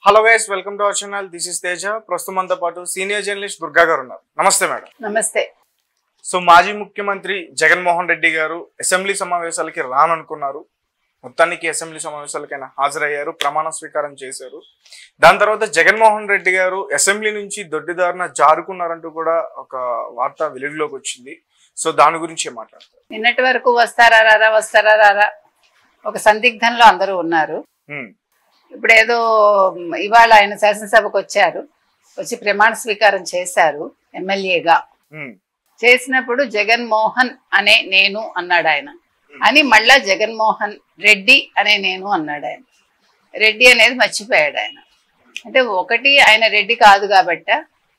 Hello guys, welcome to our channel. This is Teja. ప్రస్తుతం మనతో పాటు సీనియర్ జర్నలిస్ట్ దుర్గా గారు ఉన్నారు. నమస్తే మేడం. నమస్తే. సో మాజీ ముఖ్యమంత్రి జగన్మోహన్ రెడ్డి గారు అసెంబ్లీ సమావేశాలకి రాననుకున్నారు. మొత్తానికి అసెంబ్లీ సమావేశాలకైనా హాజరయ్యారు, ప్రమాణ స్వీకారం చేశారు. దాని తర్వాత జగన్మోహన్ రెడ్డి గారు అసెంబ్లీ నుంచి దొడ్డిదారిన జారుకున్నారంటూ కూడా ఒక వార్త వెలుగులోకి వచ్చింది. సో దాని గురించి మాట్లాడతారు. నిన్నటి వరకు వస్తారా రారా ఒక సందిగ్ధంలో అందరూ ఉన్నారు. ఇప్పుడు ఏదో ఇవాళ ఆయన శాసనసభకు వచ్చి ప్రమాణ స్వీకారం చేశారు ఎమ్మెల్యేగా. చేసినప్పుడు జగన్మోహన్ అనే నేను అన్నాడు ఆయన, అని మళ్ళా జగన్మోహన్ రెడ్డి అనే నేను అన్నాడు ఆయన. రెడ్డి అనేది మర్చిపోయాడు ఆయన. అంటే ఒకటి ఆయన రెడ్డి కాదు కాబట్ట,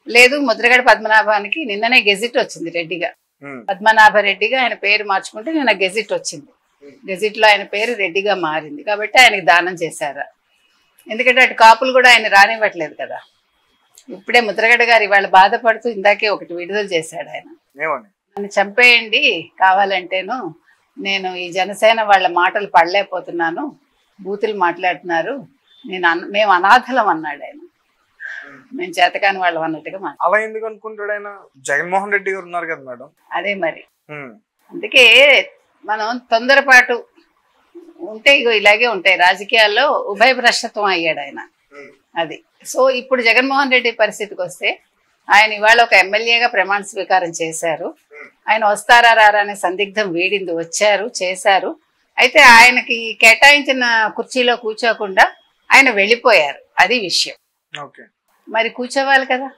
లేదు ముద్రగడ పద్మనాభానికి నిన్ననే గెజిట్ వచ్చింది రెడ్డిగా, పద్మనాభ రెడ్డిగా ఆయన పేరు మార్చుకుంటే నిన్న గెజిట్ వచ్చింది. గెజిట్ లో ఆయన పేరు రెడ్డిగా మారింది కాబట్టి ఆయనకి దానం చేశారా. ఎందుకంటే అటు కాపులు కూడా ఆయన రానివ్వట్లేదు కదా. ఇప్పుడే ముద్రగడ గారు ఇవాళ బాధపడుతూ ఇందాకే ఒకటి విడుదల చేశాడు ఆయన. నన్ను చంపేయండి కావాలంటేను, నేను ఈ జనసేన వాళ్ళ మాటలు పడలేకపోతున్నాను, బూతులు మాట్లాడుతున్నారు, మేము అనాథలం అన్నాడు ఆయన. మేము చేతకాని వాళ్ళం అన్నట్టుగా అలా ఎందుకు అనుకుంటాడు ఆయన? జగన్మోహన్ రెడ్డి గారు ఉన్నారు కదా మేడం. అదే మరి. అందుకే మనం తొందరపాటు ఉంటే ఇగో ఇలాగే ఉంటాయి రాజకీయాల్లో. ఉభయభ్రష్టత్వం అయ్యాడు ఆయన. అది సో ఇప్పుడు జగన్మోహన్ రెడ్డి పరిస్థితికి వస్తే, ఆయన ఇవాళ ఒక ఎమ్మెల్యేగా ప్రమాణ స్వీకారం చేశారు. ఆయన వస్తారా రారా అనే సందిగ్ధం వీడింది. వచ్చారు, చేశారు. అయితే ఆయనకి కేటాయించిన కుర్చీలో కూర్చోకుండా ఆయన వెళ్ళిపోయారు. అది విషయం. మరి కూర్చోవాలి కదా,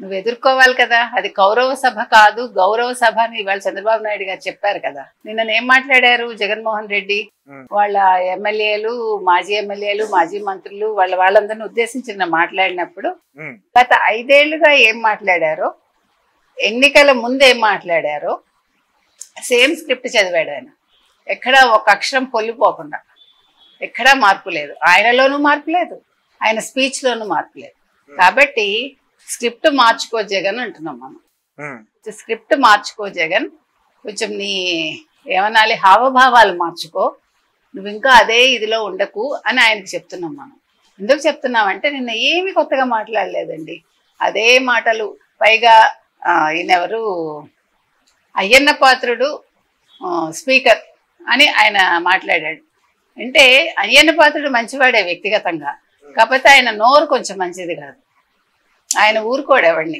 నువ్వు ఎదుర్కోవాలి కదా. అది కౌరవ సభ కాదు, గౌరవ సభ అని ఇవాళ చంద్రబాబు నాయుడు గారు చెప్పారు కదా. నిన్న ఏం మాట్లాడారు జగన్మోహన్ రెడ్డి? వాళ్ళ ఎమ్మెల్యేలు, మాజీ ఎమ్మెల్యేలు, మాజీ మంత్రులు వాళ్ళందరిని ఉద్దేశించి మాట్లాడినప్పుడు గత 5 ఏళ్లుగా ఏం మాట్లాడారో, ఎన్నికల ముందు ఏం మాట్లాడారో సేమ్ స్క్రిప్ట్ చదివాడు ఆయన. ఎక్కడా ఒక అక్షరం పొల్లిపోకుండా, ఎక్కడా మార్పు లేదు. ఆయనలోనూ మార్పు లేదు, ఆయన స్పీచ్ లోనూ మార్పు లేదు. కాబట్టి స్క్రిప్ట్ మార్చుకో జగన్ అంటున్నాం మనం. స్క్రిప్ట్ మార్చుకో జగన్, కొంచెం నీ ఏమనాలి హావభావాలు మార్చుకో, నువ్వు ఇంకా అదే ఇదిలో ఉండకు అని ఆయనకు చెప్తున్నాం మనం. ఎందుకు చెప్తున్నామంటే నిన్న ఏమి కొత్తగా మాట్లాడలేదండి, అదే మాటలు. పైగా ఈయనెవరు, అయ్యన్న పాత్రుడు స్పీకర్ అని ఆయన మాట్లాడాడు. అంటే అయ్యన్న పాత్రుడు మంచివాడే వ్యక్తిగతంగా, కాకపోతే ఆయన నోరు కొంచెం మంచిది కాదు. ఆయన ఊరుకోడు ఎవరిని.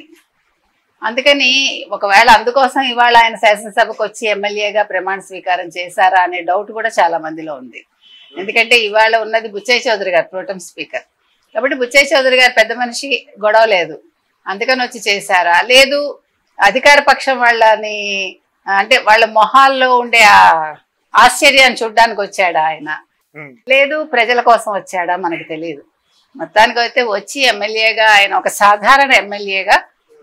అందుకని ఒకవేళ అందుకోసం ఇవాళ ఆయన శాసనసభకు వచ్చి ఎమ్మెల్యేగా ప్రమాణ స్వీకారం చేశారా అనే డౌట్ కూడా చాలా మందిలో ఉంది. ఎందుకంటే ఇవాళ ఉన్నది బుచ్చయ్య చౌదరి గారు ప్రోటెం స్పీకర్ కాబట్టి, బుచ్చయ్య చౌదరి గారు పెద్ద మనిషి, గొడవ లేదు, అందుకని వచ్చి చేశారా, లేదు అధికార పక్షం వాళ్ళని అంటే వాళ్ళ మొహాల్లో ఉండే ఆశ్చర్యాన్ని చూడడానికి వచ్చాడా ఆయన, లేదు ప్రజల కోసం వచ్చాడా మనకు తెలియదు. మొత్తానికి అయితే వచ్చి ఎమ్మెల్యేగా ఆయన ఒక సాధారణ ఎమ్మెల్యేగా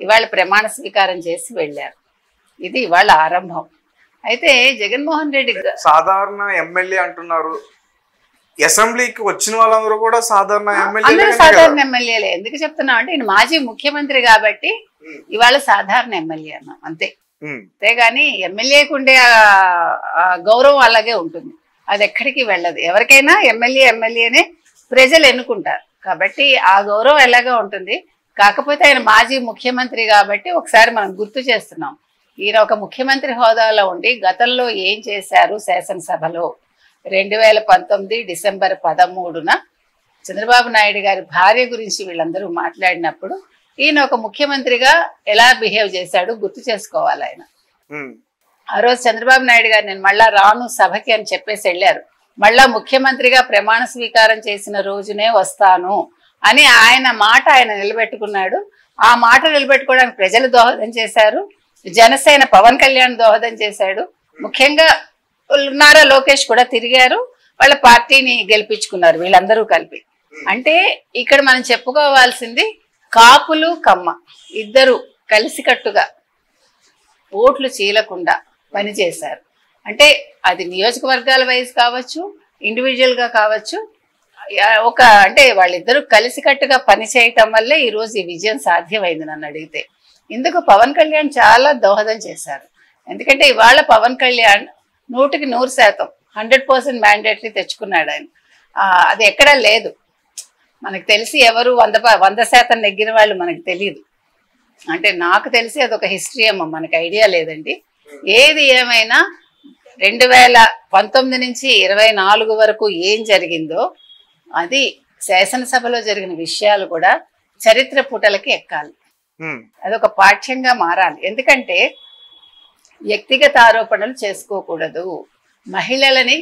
ఇవాళ ప్రమాణ స్వీకారం చేసి వెళ్ళారు. ఇది ఇవాళ ఆరంభం. అయితే జగన్మోహన్ రెడ్డి సాధారణ ఎమ్మెల్యే అంటున్నారు, అసెంబ్లీకి వచ్చిన వాళ్ళందరూ కూడా సాధారణ ఎమ్మెల్యేలే. ఎందుకు చెప్తున్నాం అంటే ఈయన మాజీ ముఖ్యమంత్రి కాబట్టి ఇవాళ సాధారణ ఎమ్మెల్యే అన్నాం అంతే. అంతేగాని ఎమ్మెల్యేకి ఉండే గౌరవం అలాగే ఉంటుంది, అది ఎక్కడికి వెళ్ళదు. ఎవరికైనా ఎమ్మెల్యేనే ప్రజలు ఎన్నుకుంటారు కాబట్టి ఆ గౌరవం ఎలాగా ఉంటుంది. కాకపోతే ఆయన మాజీ ముఖ్యమంత్రి కాబట్టి ఒకసారి మనం గుర్తు చేస్తున్నాం, ఈయన ఒక ముఖ్యమంత్రి హోదాలో ఉండి గతంలో ఏం చేశారు శాసనసభలో. 2019 డిసెంబర్ 13న చంద్రబాబు నాయుడు గారి భార్య గురించి వీళ్ళందరూ మాట్లాడినప్పుడు ఈయన ఒక ముఖ్యమంత్రిగా ఎలా బిహేవ్ చేశాడు గుర్తు చేసుకోవాలి ఆయన. ఆ రోజు చంద్రబాబు నాయుడు గారు నేను మళ్ళా రాను సభకి అని చెప్పేసి వెళ్ళారు. మళ్ళా ముఖ్యమంత్రిగా ప్రమాణ స్వీకారం చేసిన రోజునే వస్తాను అని ఆయన మాట ఆయన నిలబెట్టుకున్నాడు. ఆ మాట నిలబెట్టుకోవడానికి ప్రజలు దోహదం చేశారు, జనసేన పవన్ కళ్యాణ్ దోహదం చేశాడు, ముఖ్యంగా నారా లోకేష్ కూడా తిరిగారు, వాళ్ళ పార్టీని గెలిపించుకున్నారు వీళ్ళందరూ కలిపి. అంటే ఇక్కడ మనం చెప్పుకోవాల్సింది కాపులు కమ్మ ఇద్దరు కలిసికట్టుగా ఓట్లు చీలకుండా పనిచేశారు. అంటే అది నియోజకవర్గాల వైజ్ కావచ్చు, ఇండివిజువల్గా కావచ్చు, అంటే వాళ్ళిద్దరూ కలిసికట్టుగా పనిచేయటం వల్లే ఈరోజు ఈ విజయం సాధ్యమైంది నన్ను అడిగితే. ఇందుకు పవన్ కళ్యాణ్ చాలా దోహదం చేశారు. ఎందుకంటే ఇవాళ పవన్ కళ్యాణ్ 100% 100% మ్యాండేటరీ తెచ్చుకున్నాడు ఆయన. అది ఎక్కడా లేదు. మనకు తెలిసి ఎవరు 100% నెగ్గిన వాళ్ళు మనకు తెలియదు. అంటే నాకు తెలిసి అదొక హిస్టరీ అమ్మ, మనకు ఐడియా లేదండి. ఏది ఏమైనా 2019 నుంచి 24 వరకు ఏం జరిగిందో అది శాసనసభలో జరిగిన విషయాలు కూడా చరిత్ర పుటలకి ఎక్కాలి. అదొక పాఠ్యంగా మారాలి. ఎందుకంటే వ్యక్తిగత ఆరోపణలు చేసుకోకూడదు, మహిళలని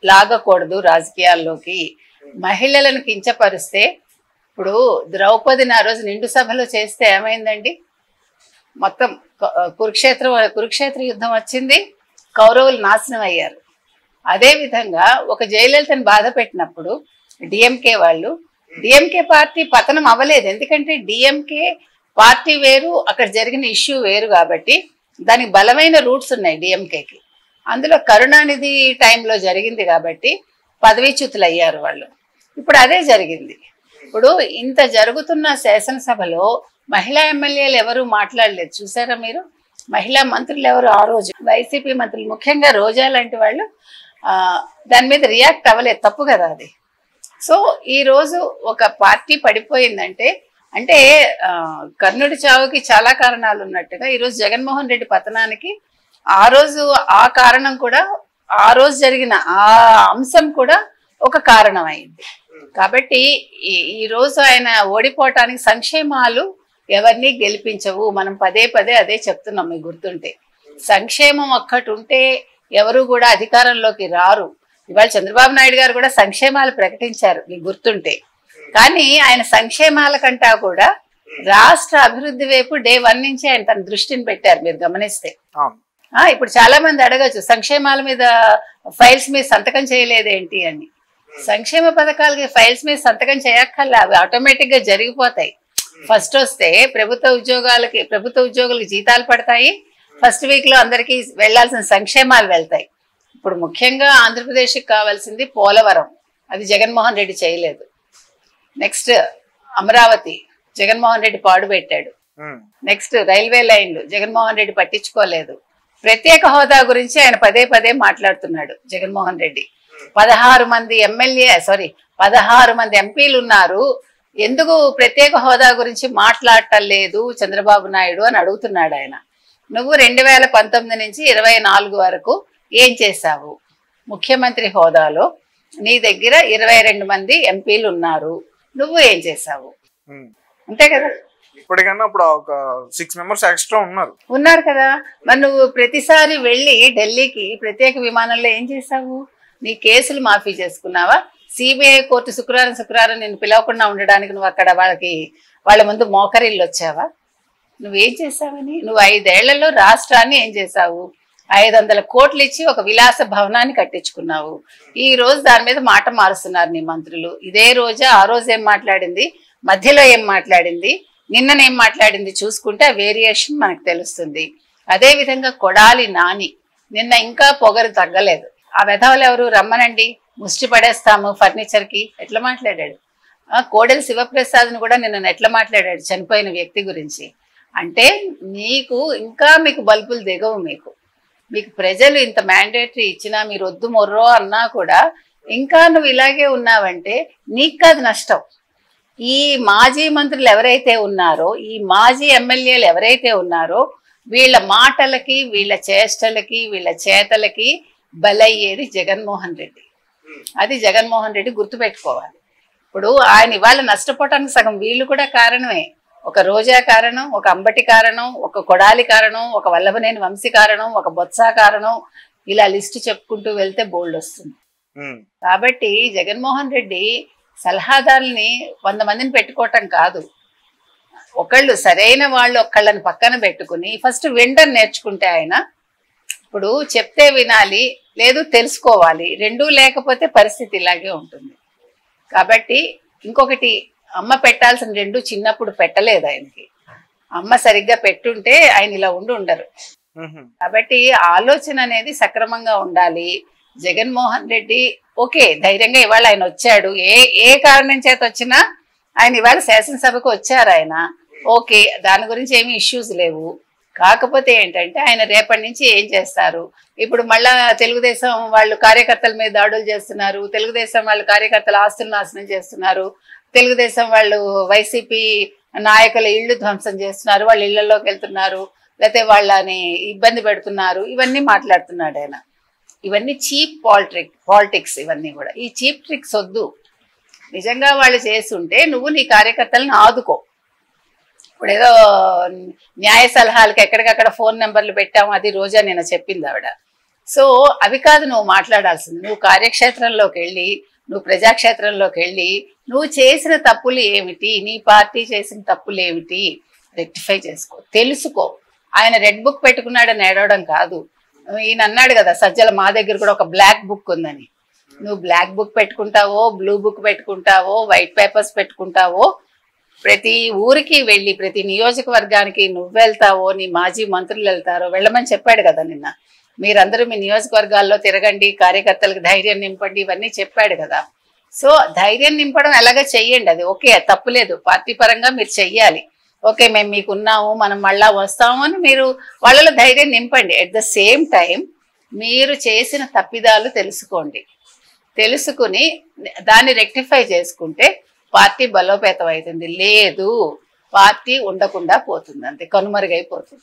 లాగకూడదు రాజకీయాల్లోకి. మహిళలను కించపరిస్తే, ఇప్పుడు ద్రౌపదిని ఆ రోజు నిండు సభలో చేస్తే ఏమైందండి? మొత్తం కురుక్షేత్ర యుద్ధం వచ్చింది, కౌరవులు నాశనం అయ్యారు. అదేవిధంగా ఒక జయలలితను బాధ పెట్టినప్పుడు డిఎంకే వాళ్ళు, డిఎంకే పార్టీ పతనం అవ్వలేదు. ఎందుకంటే డిఎంకే పార్టీ వేరు, అక్కడ జరిగిన ఇష్యూ వేరు. కాబట్టి దానికి బలమైన రూట్స్ ఉన్నాయి డిఎంకేకి. అందులో కరుణానిధి టైంలో జరిగింది కాబట్టి పదవీచ్యుతులు అయ్యారు వాళ్ళు. ఇప్పుడు అదే జరిగింది. ఇప్పుడు ఇంత జరుగుతున్న శాసనసభలో మహిళా ఎమ్మెల్యేలు ఎవరు మాట్లాడలేదు, చూసారా మీరు? మహిళా మంత్రులు ఎవరు ఆ రోజు? వైసీపీ మంత్రులు, ముఖ్యంగా రోజా లాంటి వాళ్ళు దాని మీద రియాక్ట్ అవ్వలేదు. తప్పు కదా అది. సో ఈ రోజు ఒక పార్టీ పడిపోయిందంటే, అంటే కర్ణుడి చావుకి చాలా కారణాలు ఉన్నట్టుగా ఈరోజు జగన్మోహన్ రెడ్డి పతనానికి ఆ రోజు ఆ కారణం కూడా, ఆ రోజు జరిగిన ఆ అంశం కూడా ఒక కారణం అయింది. కాబట్టి ఈ రోజు ఆయన ఓడిపోవటానికి సంక్షేమాలు ఎవరిని గెలిపించవు. మనం పదే పదే అదే చెప్తున్నాం, మీకు గుర్తుంటే. సంక్షేమం ఒక్కటి ఉంటే ఎవరు కూడా అధికారంలోకి రారు. ఇవాళ చంద్రబాబు నాయుడు గారు కూడా సంక్షేమాలు ప్రకటించారు, మీకు గుర్తుంటే. కానీ ఆయన సంక్షేమాల కంటా కూడా రాష్ట్ర అభివృద్ధి వైపు డే 1 నుంచి ఆయన తన దృష్టిని పెట్టారు, మీరు గమనిస్తే. ఇప్పుడు చాలా మంది అడగచ్చు, సంక్షేమాల మీద ఫైల్స్ మీద సంతకం చేయలేదేంటి అని. సంక్షేమ పథకాలకి ఫైల్స్ మీద సంతకం చేయక్కర్లే, అవి ఆటోమేటిక్ గా జరిగిపోతాయి. ఫస్ట్ వస్తే ప్రభుత్వ ఉద్యోగులకి జీతాలు పడతాయి. ఫస్ట్ వీక్ లో అందరికి వెళ్లాల్సిన సంక్షేమాలు వెళ్తాయి. ఇప్పుడు ముఖ్యంగా ఆంధ్రప్రదేశ్కి కావాల్సింది పోలవరం, అది జగన్మోహన్ రెడ్డి చేయలేదు. నెక్స్ట్ అమరావతి, జగన్మోహన్ రెడ్డి పాడుపెట్టాడు. నెక్స్ట్ రైల్వే లైన్లు, జగన్మోహన్ రెడ్డి పట్టించుకోలేదు. ప్రత్యేక హోదా గురించి ఆయన పదే పదే మాట్లాడుతున్నాడు జగన్మోహన్ రెడ్డి. 16 మంది ఎంపీలు ఉన్నారు, ఎందుకు ప్రత్యేక హోదా గురించి మాట్లాడటం లేదు చంద్రబాబు నాయుడు అని అడుగుతున్నాడు ఆయన. నువ్వు 2019 నుంచి 24 వరకు ఏం చేశావు? ముఖ్యమంత్రి హోదాలో నీ దగ్గర 22 మంది ఎంపీలు ఉన్నారు, నువ్వు ఏం చేశావు? అంతే కదా. ఇప్పటికన్నా ఇప్పుడు ఒక 6 మెంబర్స్ ఎక్స్ట్రా ఉన్నారు కదా. మరి నువ్వు ప్రతిసారి వెళ్ళి ఢిల్లీకి ప్రత్యేక విమానంలో ఏం చేశావు? నీ కేసులు మాఫీ చేసుకున్నావా? సిబిఐ కోర్టు శుక్రవారం నిన్ను పిలవకుండా ఉండడానికి నువ్వు అక్కడ వాళ్ళ ముందు మోకరిల్లు వచ్చావా? నువ్వేం చేసావని? నువ్వు 5 ఏళ్లలో రాష్ట్రాన్ని ఏం చేశావు? 500 కోట్లు ఇచ్చి ఒక విలాస భవనాన్ని కట్టించుకున్నావు. ఈ రోజు దాని మీద మాట మారుస్తున్నారు నీ మంత్రులు. ఇదే రోజా ఆ రోజు ఏం మాట్లాడింది, మధ్యలో ఏం మాట్లాడింది, నిన్ననేం మాట్లాడింది చూసుకుంటే ఆ వేరియేషన్ మనకు తెలుస్తుంది. అదే విధంగా కొడాలి నాని నిన్న ఇంకా పొగరు తగ్గలేదు. ఆ వెధవలు ఎవరు? రమ్మనండి, ముష్టి పడేస్తాము ఫర్నిచర్ కి, ఎట్లా మాట్లాడాడు. కోడెల శివప్రసాద్ని కూడా నిన్న ఎట్లా మాట్లాడాడు చనిపోయిన వ్యక్తి గురించి. అంటే మీకు బల్బులు దిగవు. మీకు ప్రజలు ఇంత మ్యాండేటరీ ఇచ్చినా, మీరు వద్దు మొర్రో అన్నా కూడా ఇంకా నువ్వు ఇలాగే ఉన్నావంటే నీకు కాదు నష్టం. ఈ మాజీ మంత్రులు ఎవరైతే ఉన్నారో, ఈ మాజీ ఎమ్మెల్యేలు ఎవరైతే ఉన్నారో, వీళ్ళ మాటలకి, వీళ్ళ చేష్టలకి, వీళ్ళ చేతలకి బలయ్యేది జగన్మోహన్ రెడ్డి. అది జగన్మోహన్ రెడ్డి గుర్తుపెట్టుకోవాలి. ఇప్పుడు ఆయన ఇవాళ నష్టపోవటానికి సగం వీళ్ళు కూడా కారణమే. ఒక రోజా కారణం, ఒక అంబటి కారణం, ఒక కొడాలి కారణం, ఒక వల్లభనేని వంశీ కారణం, ఒక బొత్స కారణం, ఇలా లిస్టు చెప్పుకుంటూ వెళ్తే బోల్డ్ వస్తుంది. కాబట్టి జగన్మోహన్ రెడ్డి సలహాదారుల్ని 100 మందిని పెట్టుకోవటం కాదు, ఒకళ్ళు సరైన వాళ్ళు ఒకళ్ళని పక్కన పెట్టుకుని ఫస్ట్ వినడం నేర్చుకుంటే ఆయన, ఇప్పుడు చెప్తే వినాలి, లేదు తెలుసుకోవాలి, రెండూ లేకపోతే పరిస్థితి ఇలాగే ఉంటుంది. కాబట్టి ఇంకొకటి, అమ్మ పెట్టాల్సిన 2 చిన్నప్పుడు పెట్టలేదు ఆయనకి. అమ్మ సరిగ్గా పెట్టుంటే ఆయన ఇలా ఉండరు. కాబట్టి ఆలోచన అనేది సక్రమంగా ఉండాలి. జగన్మోహన్ రెడ్డి ఓకే ధైర్యంగా ఇవాళ ఆయన వచ్చాడు, ఏ కారణం చేత వచ్చినా ఆయన ఇవాళ శాసనసభకు వచ్చారు ఆయన, ఓకే దాని గురించి ఏమి ఇష్యూస్ లేవు. కాకపోతే ఏంటంటే ఆయన రేపటి నుంచి ఏం చేస్తారు, ఇప్పుడు మళ్ళా తెలుగుదేశం వాళ్ళు కార్యకర్తల మీద దాడులు చేస్తున్నారు, తెలుగుదేశం వాళ్ళు కార్యకర్తల ఆస్తులు నాశనం చేస్తున్నారు, తెలుగుదేశం వాళ్ళు వైసీపీ నాయకుల ఇళ్లు ధ్వంసం చేస్తున్నారు, వాళ్ళ ఇళ్లలోకి వెళ్తున్నారు, లేకపోతే వాళ్ళని ఇబ్బంది పెడుతున్నారు, ఇవన్నీ మాట్లాడుతున్నాడు ఆయన. ఇవన్నీ చీప్ పాలిటిక్స్. ఇవన్నీ కూడా ఈ చీప్ ట్రిక్స్ వద్దు. నిజంగా వాళ్ళు చేస్తుంటే నువ్వు నీ కార్యకర్తలను ఆదుకో. ఇప్పుడు ఏదో న్యాయ సలహాలకి ఎక్కడికక్కడ ఫోన్ నెంబర్లు పెట్టాము, అది రోజా నేను చెప్పింది ఆవిడ. సో అవి కాదు నువ్వు మాట్లాడాల్సింది. నువ్వు కార్యక్షేత్రంలోకి వెళ్ళి, నువ్వు ప్రజాక్షేత్రంలోకి వెళ్ళి నువ్వు చేసిన తప్పులు ఏమిటి, నీ పార్టీ చేసిన తప్పులు ఏమిటి రెక్టిఫై చేసుకో, తెలుసుకో. ఆయన రెడ్ బుక్ పెట్టుకున్నాడని ఏడవడం కాదు. ఈయన అన్నాడు కదా సజ్జల, మా దగ్గర కూడా ఒక బ్లాక్ బుక్ ఉందని. నువ్వు బ్లాక్ బుక్ పెట్టుకుంటావో, బ్లూ బుక్ పెట్టుకుంటావో, వైట్ పేపర్స్ పెట్టుకుంటావో, ప్రతి ఊరికి వెళ్ళి ప్రతి నియోజకవర్గానికి నువ్వు వెళ్తావో, నీ మాజీ మంత్రులు వెళ్తారో, వెళ్ళమని చెప్పాడు కదా నిన్న. మీరందరూ మీ నియోజకవర్గాల్లో తిరగండి, కార్యకర్తలకు ధైర్యం నింపండి, ఇవన్నీ చెప్పాడు కదా. సో ధైర్యం నింపడం ఎలాగ చెయ్యండి, అది ఓకే, తప్పులేదు. పార్టీ పరంగా మీరు చెయ్యాలి. ఓకే, మేము మీకు ఉన్నాము, మనం మళ్ళా వస్తాము అని మీరు వాళ్ళలో ధైర్యం నింపండి. ఎట్ ద సేమ్ టైం మీరు చేసిన తప్పిదాలు తెలుసుకోండి. తెలుసుకుని దాన్ని రెక్టిఫై చేసుకుంటే పార్టీ బలోపేతం అవుతుంది. లేదు, పార్టీ ఉండకుండా పోతుంది, అంతే, కనుమరుగైపోతుంది.